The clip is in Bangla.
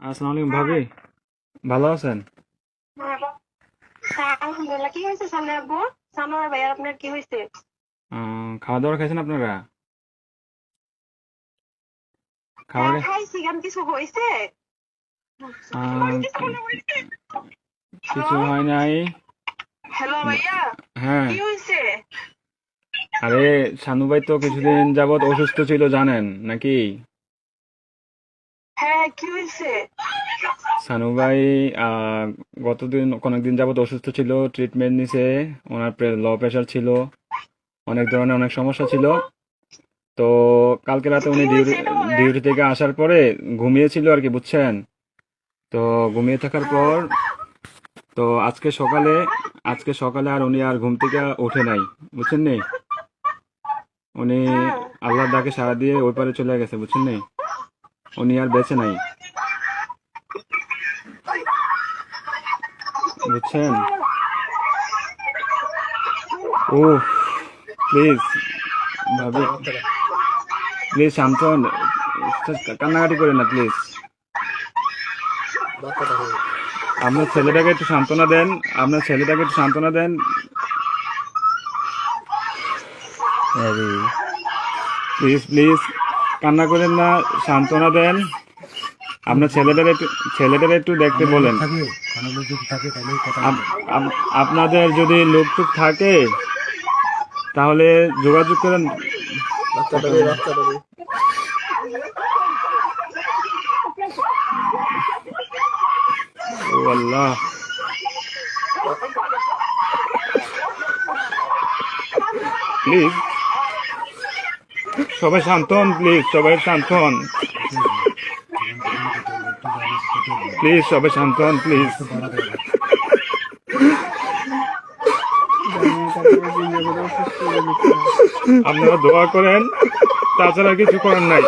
আসসালামু আলাইকুম ভাবি, ভালো আছেন? হ্যাঁ, আলহামদুলিল্লাহ। কি হয়েছে সামনে আব্বু? সানোয়ার ভাইয়ার আপনার কি হয়েছে? খাওয়া দাওয়া খাইছেন আপনারা? হ্যাঁ, খাবারে খাইছি। কেন কিছু হয়েছে? কিছু হ্যালো, হয় নাই। হ্যালো ভাইয়া, হ্যাঁ, কি হয়েছে? আরে শানু ভাই তো কিছুদিন যাবত অসুস্থ ছিল জানেন নাকি? হ্যাঁ, কি হয়েছে? শানু ভাই অনেকদিন যাবত অসুস্থ ছিল, ট্রিটমেন্ট নিছে। ওনার লো প্রেশার ছিল, অনেক ধরনের অনেক সমস্যা ছিল। তো কালকে রাতে উনি কি হয়েছে এটা বলেন। ডিউটি থেকে আসার পরে ঘুমিয়েছিল আর কি, বুঝছেন? তো ঘুমিয়ে থাকার হ্যাঁ, পর তো আজকে সকালে আর উনি আর ঘুম থেকে ওঠে নাই, বুঝছেন নি? উনি হ্যাঁ। আল্লাহর ডাকে সাড়া দিয়ে ওই পারে চলে গেছে, বুঝছেন নি? উনি আর বেঁচে নাই, বুঝছেন? ও প্লিজ ভাবি, প্লিজ শান্ত হন, কান্নাকাটি করেন না প্লিজ। আপনার ছেলেটাকে একটু সান্ত্বনা দেন, আপনার ছেলেটাকে একটু সান্ত্বনা দেন। প্লিজ প্লিজ কান্না করেন না, সান্ত্বনা দেন। আপনার ছেলেটার একটু দেখতে বলেন। আপনাদের যদি লোকটুক থাকে তাহলে যোগাযোগ করেন। ও আল্লাহ, প্লিজ সবাই শান্ত হন, প্লিজ সবাই শান্ত হন, প্লিজ সবাই শান্ত হন, প্লিজ। আপনারা দোয়া করেন, তাছাড়া কিছু করার নাই।